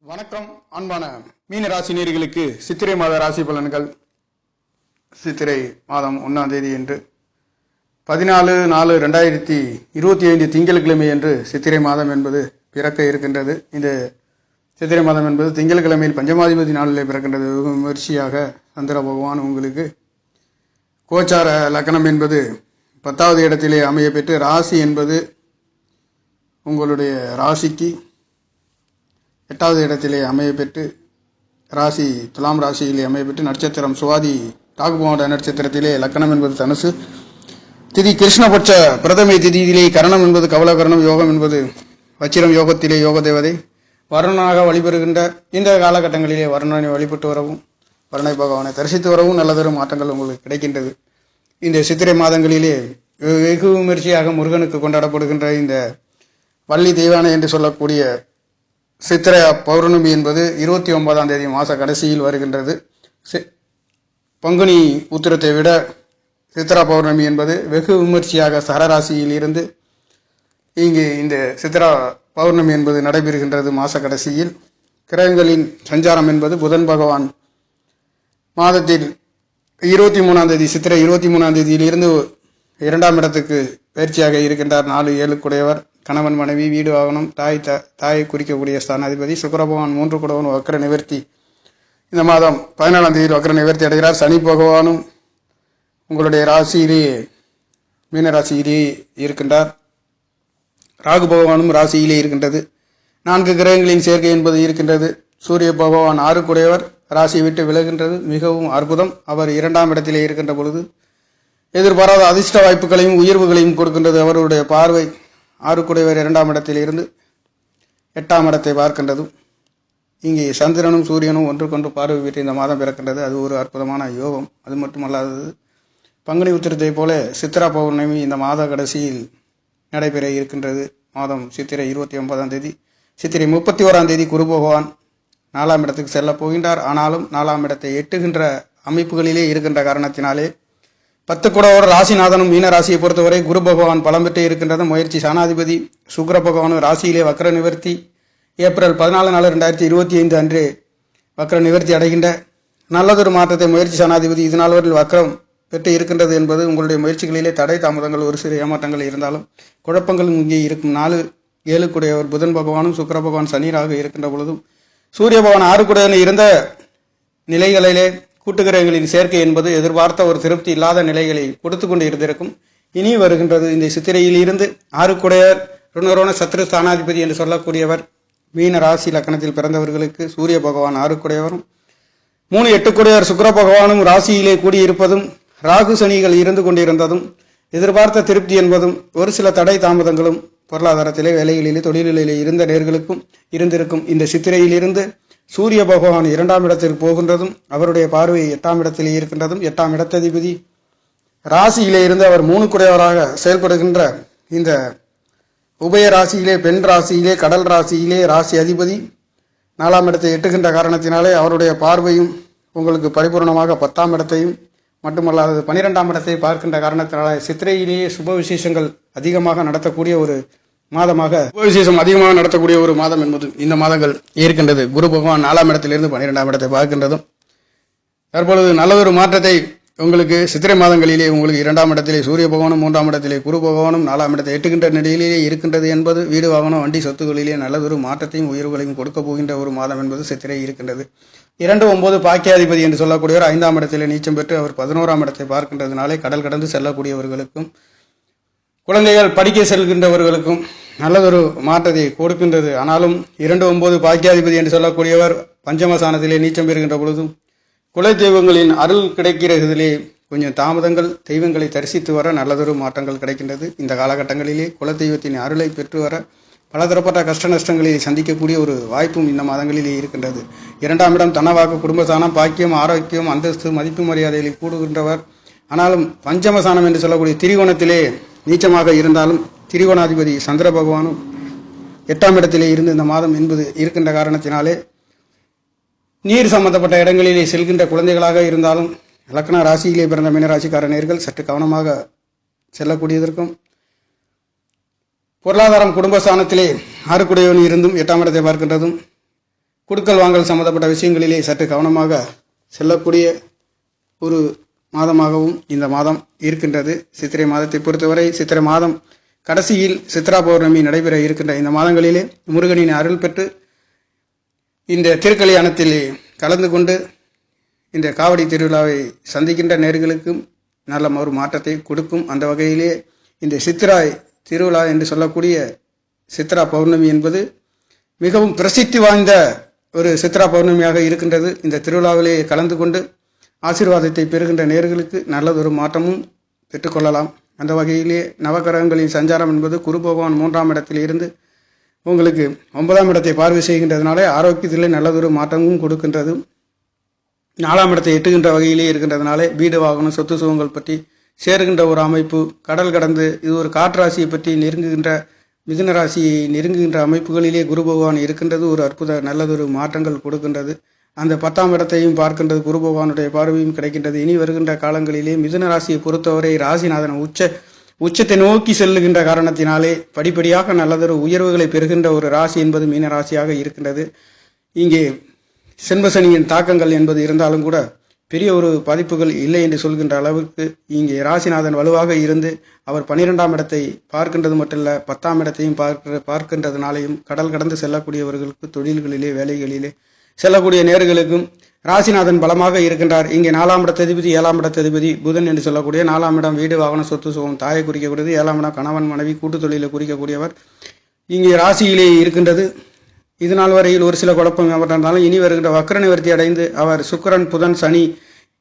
வணக்கம் அன்பான மீன ராசி நேயர்களுக்கு சித்திரை மாத ராசி பலன்கள். சித்திரை மாதம் 1ஆம் தேதி என்று 14/4/2025 திங்கட்கிழமை என்று சித்திரை மாதம் என்பது பிறக்க இருக்கின்றது. இந்த சித்திரை மாதம் என்பது திங்கட்கிழமையில் பஞ்சமாதிபதி நாளிலே பிறக்கின்றது. விமர்சையாக சந்திர பகவான் உங்களுக்கு கோச்சார லக்னம் என்பது 10வது இடத்திலே அமைய பெற்று ராசி என்பது உங்களுடைய ராசிக்கு 8வது இடத்திலே அமைய பெற்று ராசி துலாம் ராசியிலே அமைய பெற்று நட்சத்திரம் சுவாதி ராகுபவன நட்சத்திரத்திலே லக்கணம் என்பது தனுசு, திதி கிருஷ்ணபட்ச பிரதமை திதியிலே கரணம் என்பது கவலகரணம், யோகம் என்பது வச்சிரம், யோகத்திலே யோக தேவதை வருணனாக வழிபெறுகின்ற இந்த காலகட்டங்களிலே வருணனை வழிபட்டு வரவும் வருணை பகவானை தரிசித்து வரவும் நல்லதொரு மாற்றங்கள் உங்களுக்கு கிடைக்கின்றது. இந்த சித்திரை மாதங்களிலே வெகு விமர்சையாக முருகனுக்கு கொண்டாடப்படுகின்ற இந்த வள்ளி தெய்வானை என்று சொல்லக்கூடிய சித்திரை பௌர்ணமி என்பது 29ஆம் தேதி மாத கடைசியில் வருகின்றது. பங்குனி உத்திரத்தை விட சித்திரா பௌர்ணமி என்பது வெகு விமர்சையாக சரராசியில் இருந்து இங்கு இந்த சித்திரா பௌர்ணமி என்பது நடைபெறுகின்றது. மாத கடைசியில் கிரகங்களின் சஞ்சாரம் என்பது புதன் பகவான் மாதத்தில் 23ஆம் தேதி சித்திரை 23ஆம் தேதியிலிருந்து 2ஆம் இடத்துக்கு பயிற்சியாக இருக்கின்றார். 4-7 குடையவர், கணவன் மனைவி, வீடு வாகனம், தாயை குறிக்கக்கூடிய ஸ்தானாதிபதி. சுக்கிர பகவான் 3 குடவன் வக்ர நிவர்த்தி இந்த மாதம் 14ஆம் தேதியில் வக்ர நிவர்த்தி அடைகிறார். சனி பகவானும் உங்களுடைய ராசியிலேயே மீன ராசியிலேயே இருக்கின்றார். ராகு பகவானும் ராசியிலே இருக்கின்றது. 4 கிரகங்களின் சேர்க்கை என்பது இருக்கின்றது. சூரிய பகவான் 6 குடையவர், ராசியை விட்டு விலகின்றது மிகவும் அற்புதம். அவர் 2ஆம் இடத்திலே இருக்கின்ற பொழுது எதிர்பாராத அதிர்ஷ்ட வாய்ப்புகளையும் உயர்வுகளையும் கொடுக்கின்றது. அவருடைய பார்வை 6 குடையவர் 2ஆம் இடத்தில் இருந்து 8ஆம் இடத்தை பார்க்கின்றதும் இங்கே சந்திரனும் சூரியனும் ஒன்றுக்கொன்று பார்வை பெற்று இந்த மாதம் பிறக்கின்றது. அது ஒரு அற்புதமான யோகம். அது மட்டுமல்லாதது, பங்குனி உத்திரத்தை போல சித்திரா பௌர்ணமி இந்த மாத கடைசியில் நடைபெற இருக்கின்றது. மாதம் சித்திரை 29ஆம் தேதி. சித்திரை 31ஆம் தேதி குரு பகவான் 4ஆம் இடத்துக்கு செல்ல போகின்றார். ஆனாலும் 4ஆம் இடத்தை எட்டுகின்ற அமைப்புகளிலே இருக்கின்ற காரணத்தினாலே 10 குடவர் ராசிநாதனும் மீன ராசியை பொறுத்தவரை குரு பகவான் பலம் பெற்று இருக்கின்றது. முயற்சி சாணாதிபதி சுக்கிர பகவானும் ராசியிலே வக்ர நிவர்த்தி ஏப்ரல் 14/4/2025 அன்றே வக்ர நிவர்த்தி அடைகின்ற நல்லதொரு மாற்றத்தை முயற்சி சாணாதிபதி இதனால் வரையில் வக்ரம் பெற்று இருக்கின்றது என்பது உங்களுடைய முயற்சிகளிலே தடை தாமதங்கள் ஒரு சிறு ஏமாற்றங்கள் இருந்தாலும் குழப்பங்களும் இங்கே இருக்கும். 4-7 குடையவர் புதன் பகவானும் சுக்கிர பகவான் சனியாக இருக்கின்ற பொழுதும் சூரிய பகவான் 6 குடையவன் இருந்த நிலைகளிலே கூட்டுக்கிரகங்களின் சேர்க்கை என்பது எதிர்பார்த்த ஒரு திருப்தி இல்லாத நிலைகளை கொடுத்து கொண்டு இருந்திருக்கும். இனி வருகின்றது. இந்த சித்திரையில் இருந்து 6 குடையர் ருணரோண சத்ரு ஸ்தானாதிபதி என்று சொல்லக்கூடியவர் மீன ராசி லக்கணத்தில் பிறந்தவர்களுக்கு சூரிய பகவான் 6 குடையவரும் 3-8 குடையர் சுக்கிர பகவானும் ராசியிலே கூடியிருப்பதும் ராகு சனிகள் இருந்து கொண்டிருந்ததும் எதிர்பார்த்த திருப்தி என்பதும் ஒரு சில தடை தாமதங்களும் பொருளாதாரத்திலே வேலைகளிலே தொழில்களிலே இருந்த நேர்களுக்கும் இருந்திருக்கும். இந்த சித்திரையிலிருந்து சூரிய பகவான் 2ஆம் இடத்திற்கு போகின்றதும் அவருடைய பார்வை 8ஆம் இடத்திலே இருக்கின்றதும் 8ஆம் இடத்ததிபதி ராசியிலே இருந்து அவர் 3 குடையவராக செயல்படுகின்ற இந்த உபய ராசியிலே பெண் ராசியிலே கடல் ராசியிலே ராசி அதிபதி 4ஆம் இடத்தை எட்டுகின்ற காரணத்தினாலே அவருடைய பார்வையும் உங்களுக்கு பரிபூர்ணமாக 10ஆம் இடத்தையும் மட்டுமல்லாது 12ஆம் இடத்தை பார்க்கின்ற காரணத்தினால சித்திரையிலேயே சுப விசேஷங்கள் அதிகமாக நடத்தக்கூடிய ஒரு மாதமாக விசேஷம் அதிகமாக நடத்தக்கூடிய ஒரு மாதம் என்பது இந்த மாதங்கள் இருக்கின்றது. குரு பகவான் 4ஆம் இடத்திலிருந்து 12ஆம் இடத்தை பார்க்கின்றதும் தற்பொழுது நல்லதொரு மாற்றத்தை உங்களுக்கு சித்திரை மாதங்களிலே உங்களுக்கு 2ஆம் இடத்திலே சூரிய பகவானும் 3ஆம் இடத்திலே குரு பகவானும் 4ஆம் இடத்தை எட்டுகின்ற நிலையிலேயே இருக்கின்றது என்பது வீடு வாகனம் வண்டி சொத்துக்களிலே நல்லதொரு மாற்றத்தையும் உயர்வுகளையும் கொடுக்க போகின்ற ஒரு மாதம் என்பது சித்திரை இருக்கின்றது. 2-9 பாக்கியாதிபதி என்று சொல்லக்கூடியவர் 5ஆம் இடத்திலே நீச்சம் பெற்று அவர் 11ஆம் இடத்தை பார்க்கின்றதுனாலே கடல் கடந்து செல்லக்கூடியவர்களுக்கும் குழந்தைகள் படிக்க செல்கின்றவர்களுக்கும் நல்லதொரு மாற்றத்தை கொடுக்கின்றது. ஆனாலும் 2-9 பாக்கியாதிபதி என்று சொல்லக்கூடியவர் பஞ்சமசானத்திலே நீச்சம் பெறுகின்ற பொழுதும் குல தெய்வங்களின் அருள் கிடைக்கிறதிலே கொஞ்சம் தாமதங்கள், தெய்வங்களை தரிசித்து வர நல்லதொரு மாற்றங்கள் கிடைக்கின்றது. இந்த காலகட்டங்களிலே குல தெய்வத்தின் அருளை பெற்று வர பலதரப்பட்ட கஷ்ட நஷ்டங்களை சந்திக்கக்கூடிய ஒரு வாய்ப்பும் இந்த மாதங்களிலே இருக்கின்றது. 2ஆம் இடம் தனவாக்கு குடும்பஸ்தானம், பாக்கியம், ஆரோக்கியம், அந்தஸ்து, மதிப்பு மரியாதைகளை கூடுகின்றவர். ஆனாலும் பஞ்சமசானம் என்று சொல்லக்கூடிய திரிகோணத்திலே நீச்சமாக இருந்தாலும் திரிகோணாதிபதி சந்திர பகவானும் 8ஆம் இடத்திலே இருந்து இந்த மாதம் என்பது இருக்கின்ற காரணத்தினாலே நீர் சம்பந்தப்பட்ட இடங்களிலே செல்கின்ற குழந்தைகளாக இருந்தாலும் லக்ன ராசியிலே பிறந்த மீனராசிக்கார நேர்கள் சற்று கவனமாக செல்லக்கூடியதற்கும் பொருளாதாரம் குடும்பஸ்தானத்திலே 6 குடையவன் இருந்தும் 8ஆம் இடத்தை பார்க்கின்றதும் கொடுக்கல் வாங்கல் சம்பந்தப்பட்ட விஷயங்களிலே சற்று கவனமாக செல்லக்கூடிய ஒரு மாதமாகவும் இந்த மாதம் இருக்கின்றது. சித்திரை மாதத்தை பொறுத்தவரை சித்திரை மாதம் கடைசியில் சித்ரா பௌர்ணமி நடைபெற இருக்கின்ற இந்த மாதங்களிலே முருகனின் அருள் பெற்று இந்த திருக்கல்யாணத்தில் கலந்து கொண்டு இந்த காவடி திருவிழாவை சந்திக்கின்ற நேர்களுக்கும் நல்ல ஒரு மாற்றத்தை கொடுக்கும். அந்த வகையிலே இந்த சித்ரா திருவிழா என்று சொல்லக்கூடிய சித்ரா பௌர்ணமி என்பது மிகவும் பிரசித்தி வாய்ந்த ஒரு சித்ரா பௌர்ணமியாக இருக்கின்றது. இந்த திருவிழாவிலே கலந்து கொண்டு ஆசீர்வாதத்தை பெறுகின்ற நேர்களுக்கு நல்லதொரு மாற்றமும் பெற்றுக்கொள்ளலாம். அந்த வகையிலே நவகிரகங்களின் சஞ்சாரம் என்பது குரு பகவான் 3ஆம் இடத்தில் இருந்து உங்களுக்கு 9ஆம் இடத்தை பார்வை செய்கின்றதுனாலே ஆரோக்கியத்திலே நல்லதொரு மாற்றமும் கொடுக்கின்றது. 4ஆம் இடத்தை எட்டுகின்ற வகையிலே இருக்கின்றதுனாலே வீடு வாகனம் சொத்து சுகங்கள் பற்றி சேருகின்ற ஒரு அமைப்பு, கடல் கடந்து இது ஒரு காற்றாசியை பற்றி நெருங்குகின்ற மிதுன ராசியை நெருங்குகின்ற அமைப்புகளிலே குரு பகவான் இருக்கின்றது. ஒரு அற்புத நல்லதொரு மாற்றங்கள் கொடுக்கின்றது. அந்த 10ஆம் இடத்தையும் பார்க்கின்றது, குரு பகவானுடைய பார்வையும் கிடைக்கின்றது. இனி வருகின்ற காலங்களிலே மிதுன ராசியை பொறுத்தவரை ராசிநாதன் உச்சத்தை நோக்கி செல்லுகின்ற காரணத்தினாலே படிப்படியாக நல்லதொரு உயர்வுகளை பெறுகின்ற ஒரு ராசி என்பது மீன ராசியாக இருக்கின்றது. இங்கே செண்பசனியின் தாக்கங்கள் என்பது இருந்தாலும் கூட பெரிய ஒரு பாதிப்புகள் இல்லை என்று சொல்கின்ற அளவுக்கு இங்கே ராசிநாதன் வலுவாக இருந்து அவர் 12ஆம் இடத்தை பார்க்கின்றது மட்டுமல்ல 10ஆம் இடத்தையும் பார்க்கின்றதுனாலையும் கடல் கடந்து செல்லக்கூடியவர்களுக்கு தொழில்களிலே வேலைகளிலே செல்லக்கூடிய நேர்களுக்கும் ராசிநாதன் பலமாக இருக்கின்றார். இங்கே 4ஆம் இடத்ததிபதி 7ஆம் இடத்ததிபதி புதன் என்று சொல்லக்கூடிய 4ஆம் இடம் வீடு வாகன சொத்து சுகம் தாயை குறிக்கக்கூடியது. 7ஆம் இடம் கணவன் மனைவி கூட்டு தொழிலை குறிக்கக்கூடியவர் இங்கே ராசியிலே இருக்கின்றது. இது நாள் வரையில் ஒரு சில குழப்பம் இருந்தாலும் இனி வருகின்ற வக்ர நிவர்த்தி அடைந்து அவர் சுக்கிரன் புதன் சனி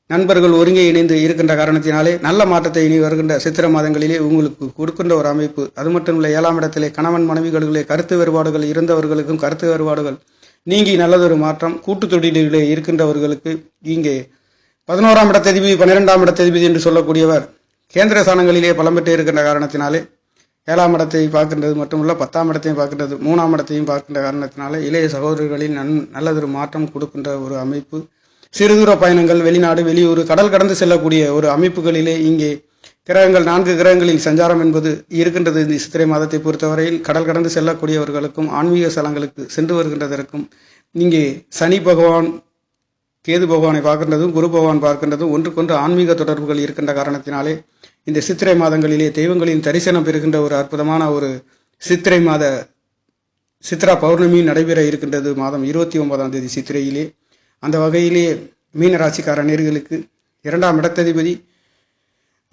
நண்பர்கள் ஒருங்கே இணைந்து இருக்கின்ற காரணத்தினாலே நல்ல மாற்றத்தை இனி வருகின்ற சித்திரை மாதங்களிலே உங்களுக்கு கொடுக்கின்ற ஒரு அமைப்பு. அது மட்டும் இல்லை 7ஆம் இடத்திலே கணவன் மனைவிகளிலே கருத்து வேறுபாடுகள் இருந்தவர்களுக்கும் கருத்து வேறுபாடுகள் நீங்கி நல்லதொரு மாற்றம். கூட்டு தொழிலிலே இருக்கின்றவர்களுக்கு இங்கே 11ஆம் இடத்ததிபதி 12ஆம் இடத்ததிபதி என்று சொல்லக்கூடியவர் கேந்திர ஸ்தானங்களிலே பலம் பெற்று இருக்கின்ற காரணத்தினாலே 7ஆம் இடத்தை பார்க்கின்றது மட்டுமல்ல 10ஆம் இடத்தையும் பார்க்கின்றது, 3ஆம் இடத்தையும் பார்க்கின்ற காரணத்தினாலே இளைய சகோதரர்களின் நல்லதொரு மாற்றம் கொடுக்கின்ற ஒரு அமைப்பு. சிறுதூர பயணங்கள், வெளிநாடு வெளியூர் கடல் கடந்து செல்லக்கூடிய ஒரு அமைப்புகளிலே இங்கே கிரகங்கள் 4 கிரகங்களின் சஞ்சாரம் என்பது இருக்கின்றது. இந்த சித்திரை மாதத்தை பொறுத்தவரையில் கடல் கடந்து செல்லக்கூடியவர்களுக்கும் ஆன்மீக ஸ்தலங்களுக்கு சென்று வருகின்றதற்கும் இங்கே சனி பகவான் கேது பகவானை பார்க்கின்றதும் குரு பகவான் பார்க்கின்றதும் ஒன்றுக்கொன்று ஆன்மீக தொடர்புகள் இருக்கின்ற காரணத்தினாலே இந்த சித்திரை மாதங்களிலே தெய்வங்களின் தரிசனம் பெறுகின்ற ஒரு அற்புதமான ஒரு சித்திரை மாத சித்ரா பௌர்ணமி நடைபெற இருக்கின்றது. மாதம் 29ஆம் தேதி சித்திரையிலே. அந்த வகையிலே மீனராசிக்கார நேர்களுக்கு 2ஆம் இடத்ததிபதி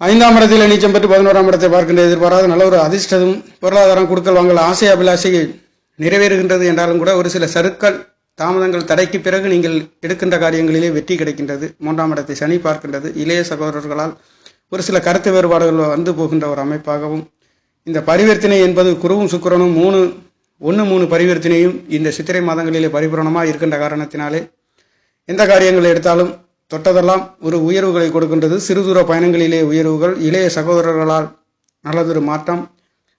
5ஆம் இடத்தில் நீச்சம் பெற்று 11ஆம் இடத்தை பார்க்கின்ற எதிர்பாராத நல்ல ஒரு அதிர்ஷ்டமும் பொருளாதாரம் கொடுக்கல் வாங்கல் ஆசை அபிலாஷைகள் நிறைவேறுகின்றது என்றாலும் கூட ஒரு சில சறுக்கல் தாமதங்கள் தடைக்கு பிறகு நீங்கள் எடுக்கின்ற காரியங்களிலே வெற்றி கிடைக்கின்றது. 3ஆம் இடத்தை சனி பார்க்கின்றது. இளைய சகோதரர்களால் ஒரு சில கருத்து வேறுபாடுகள் வந்து போகின்ற ஒரு அமைப்பாகவும் இந்த பரிவர்த்தனை என்பது குருவும் சுக்கிரனும் 1-3 பரிவர்த்தனையும் இந்த சித்திரை மாதங்களிலே பரிபூரணமாக இருக்கின்ற காரணத்தினாலே எந்த காரியங்களை எடுத்தாலும் தொட்டதெல்லாம் ஒரு உயர்வுகளை கொடுக்கின்றது. சிறுதூர பயணங்களிலே உயர்வுகள், இளைய சகோதரர்களால் நல்லதொரு மாற்றம்,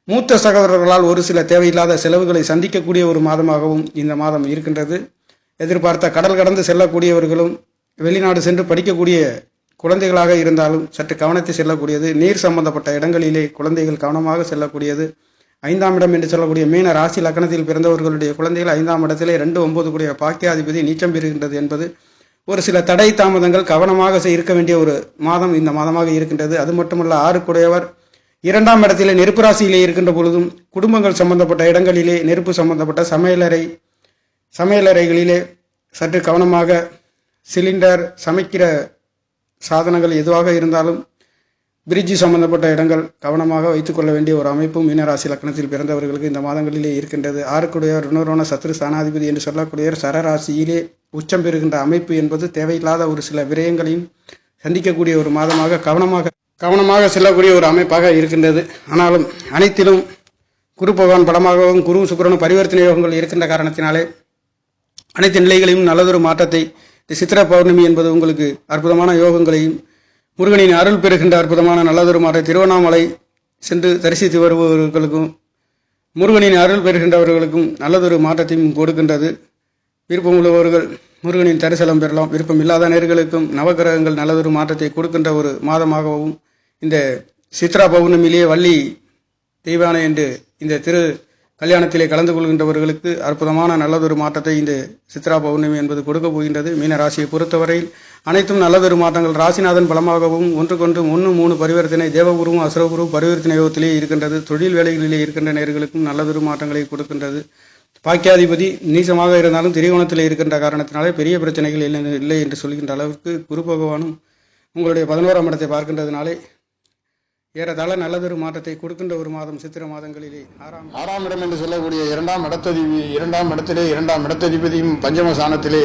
மூத்த சகோதரர்களால் ஒரு சில தேவையில்லாத செலவுகளை சந்திக்கக்கூடிய ஒரு மாதமாகவும் இந்த மாதம் இருக்கின்றது. எதிர்பார்த்த கடல் கடந்து செல்லக்கூடியவர்களும் வெளிநாடு சென்று படிக்கக்கூடிய குழந்தைகளாக இருந்தாலும் சற்று கவனத்தை செல்லக்கூடியது. நீர் சம்பந்தப்பட்ட இடங்களிலே குழந்தைகள் கவனமாக செல்லக்கூடியது. 5ஆம் இடம் என்று சொல்லக்கூடிய மீன ராசி லக்னத்தில் பிறந்தவர்களுடைய குழந்தைகள் 5ஆம் இடத்திலே 2-9 கூடிய பாக்கியாதிபதி நீச்சம் பெறுகின்றது என்பது ஒரு சில தடை தாமதங்கள் கவனமாக இருக்க வேண்டிய ஒரு மாதம் இந்த மாதமாக இருக்கின்றது. அது மட்டுமல்ல 6 கூடையவர் 2ஆம் இடத்திலே நெருப்பு ராசியிலே இருக்கின்ற பொழுதும் குடும்பங்கள் சம்பந்தப்பட்ட இடங்களிலே நெருப்பு சம்பந்தப்பட்ட சமையலறைகளிலே சற்று கவனமாக சிலிண்டர் சமைக்கிற சாதனங்கள் எதுவாக இருந்தாலும் பிரிட்ஜு சம்பந்தப்பட்ட இடங்கள் கவனமாக வைத்துக்கொள்ள வேண்டிய ஒரு அமைப்பும் மீனராசி லக்னத்தில் பிறந்தவர்களுக்கு இந்த மாதங்களிலே இருக்கின்றது. 6 கூடையவர் ருணரோண சத்ரு ஸ்தானாதிபதி என்று சொல்லக்கூடியவர் சரராசியிலே உச்சம் பெறுகின்ற அமைப்பு என்பது தேவையில்லாத ஒரு சில விரயங்களையும் சந்திக்கக்கூடிய ஒரு மாதமாக கவனமாக செல்லக்கூடிய ஒரு அமைப்பாக இருக்கின்றது. ஆனாலும் அனைத்திலும் குரு பகவான் பலமாகவும் குரு சுக்கிரனும் பரிவர்த்தனை யோகங்கள் இருக்கின்ற காரணத்தினாலே அனைத்து நிலைகளையும் நல்லதொரு மாற்றத்தை இந்த சித்திரை பௌர்ணமி என்பது உங்களுக்கு அற்புதமான யோகங்களையும் முருகனின் அருள் பெறுகின்ற அற்புதமான நல்லதொரு மாற்ற திருவண்ணாமலை சென்று தரிசித்து வருபவர்களுக்கும் முருகனின் அருள் பெறுகின்றவர்களுக்கும் நல்லதொரு மாற்றத்தையும் கொடுக்கின்றது. விருப்பம் உள்ளவர்கள் முருகனின் தரிசனம் பெறலாம். விருப்பம் இல்லாத நேர்களுக்கும் நவகிரகங்கள் நல்லதொரு மாற்றத்தை கொடுக்கின்ற ஒரு மாதமாகவும் இந்த சித்ரா பௌர்ணமியிலேயே வள்ளி தெய்வானை என்று இந்த திரு கல்யாணத்திலே கலந்து கொள்கின்றவர்களுக்கு அற்புதமான நல்லதொரு மாற்றத்தை இந்த சித்ரா பௌர்ணமி என்பது கொடுக்க போகின்றது. மீன ராசியை பொறுத்தவரையில் அனைத்தும் நல்லதொரு மாற்றங்கள். ராசிநாதன் பலமாகவும் ஒன்றுக்கொன்று 1-3 பரிவர்த்தனை தேவகுருவும் அசுரகுரு பரிவர்த்தனை யோகத்திலே இருக்கின்றது. தொழில் வேலைகளிலே இருக்கின்ற நேர்களுக்கும் நல்லதொரு மாற்றங்களை கொடுக்கின்றது. பாக்கியாதிபதி நீசமாக இருந்தாலும் திரிகோணத்தில் இருக்கின்ற காரணத்தினாலே பெரிய பிரச்சனைகள் இல்லை என்று சொல்கின்ற அளவிற்கு குரு பகவானும் உங்களுடைய 11ஆம் இடத்தை பார்க்கின்றதுனாலே ஏறத்தாழ நல்லதொரு மாற்றத்தை கொடுக்கின்ற ஒரு மாதம் சித்திர மாதங்களிலே. ஆறாம் இடம் என்று சொல்லக்கூடிய இரண்டாம் இடத்ததிபதியும் பஞ்சமஸ்தானத்திலே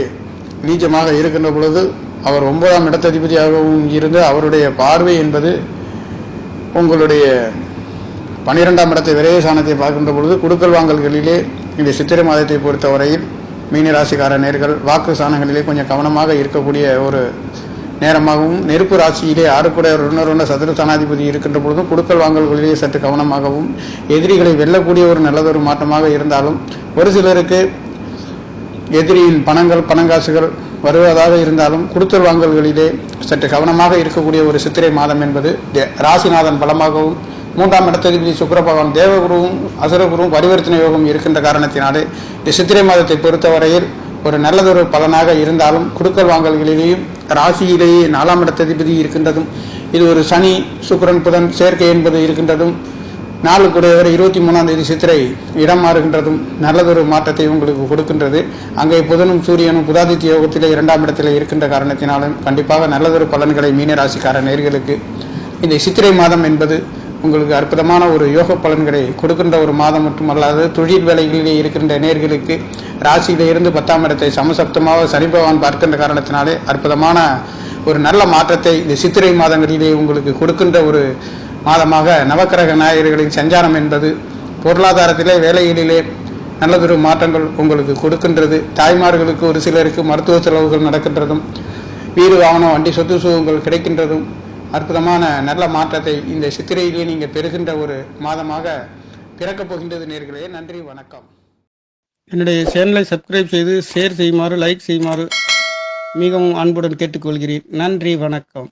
நீச்சமாக இருக்கின்ற பொழுது அவர் 9ஆம் இடத்ததிபதியாகவும் இருந்து அவருடைய பார்வை என்பது உங்களுடைய 12ஆம் இடத்தை விரயஸ்தானத்தை பார்க்கின்ற பொழுது குடுக்கல் வாங்கல்களிலே இந்த சித்திரை மாதத்தை பொறுத்தவரையில் மீனராசிக்கார நேர்கள் வாக்கு ஸ்தானங்களிலே கொஞ்சம் கவனமாக இருக்கக்கூடிய ஒரு நேரமாகவும், நெருப்பு ராசியிலே 6 சதுரஸ்தானாதிபதி இருக்கின்ற பொழுதும் குடுக்கல் வாங்கல்களிலே சற்று கவனமாகவும், எதிரிகளை வெல்லக்கூடிய ஒரு நல்லதொரு மாற்றமாக இருந்தாலும் ஒரு சிலருக்கு எதிரியின் பணங்காசுகள் வருவதாக இருந்தாலும் குடுக்கல் வாங்கல்களிலே சற்று கவனமாக இருக்கக்கூடிய ஒரு சித்திரை மாதம் என்பது ராசிநாதன் பலமாகவும் 3ஆம் இடத்ததிபதி சுக்கிர பகவான் தேவகுருவும் அசுரகுருவும் பரிவர்த்தனை யோகம் இருக்கின்ற காரணத்தினாலே இந்த சித்திரை மாதத்தை பொறுத்தவரையில் ஒரு நல்லதொரு பலனாக இருந்தாலும் குடுக்கல் வாங்கல்களிலேயும் ராசியிலேயே 4ஆம் இடத்ததிபதி இருக்கின்றதும், இது ஒரு சனி சுக்கிரன் புதன் சேர்க்கை என்பது இருக்கின்றதும், 4 23ஆம் தேதி சித்திரை இடம் மாறுகின்றதும் நல்லதொரு மாற்றத்தை உங்களுக்கு கொடுக்கின்றது. அங்கே புதனும் சூரியனும் புதாதித்ய யோகத்திலே 2ஆம் இடத்திலே இருக்கின்ற காரணத்தினாலும் கண்டிப்பாக நல்லதொரு பலன்களை மீனராசிக்கார நேர்களுக்கு இந்த சித்திரை மாதம் என்பது உங்களுக்கு அற்புதமான ஒரு யோக பலன்களை கொடுக்கின்ற ஒரு மாதம் மட்டுமல்லாது தொழில் வேலைகளிலே இருக்கின்ற நேர்களுக்கு ராசியிலே இருந்து 10ஆம் இடத்தை சமசப்தமாக சனி பகவான் பார்க்கின்ற காரணத்தினாலே அற்புதமான ஒரு நல்ல மாற்றத்தை இந்த சித்திரை மாதங்களிலே உங்களுக்கு கொடுக்கின்ற ஒரு மாதமாக நவக்கிரக நாயகர்களின் சஞ்சாரம் என்பது பொருளாதாரத்திலே வேலைகளிலே நல்லதொரு மாற்றங்கள் உங்களுக்கு கொடுக்கின்றது. தாய்மார்களுக்கு ஒரு சிலருக்கு மருத்துவ செலவுகள் நடக்கின்றதும், வீடு வாகனம் வண்டி சொத்து சுகங்கள் கிடைக்கின்றதும் அற்புதமான நல்ல மாற்றத்தை இந்த சித்திரையிலே நீங்கள் பெறுகின்ற ஒரு மாதமாக பிறக்கப் போகின்றது நேர்களே. நன்றி, வணக்கம். என்னுடைய சேனலை சப்ஸ்கிரைப் செய்து ஷேர் செய்யுமாறு, லைக் செய்யுமாறு மிகவும் அன்புடன் கேட்டுக்கொள்கிறேன். நன்றி, வணக்கம்.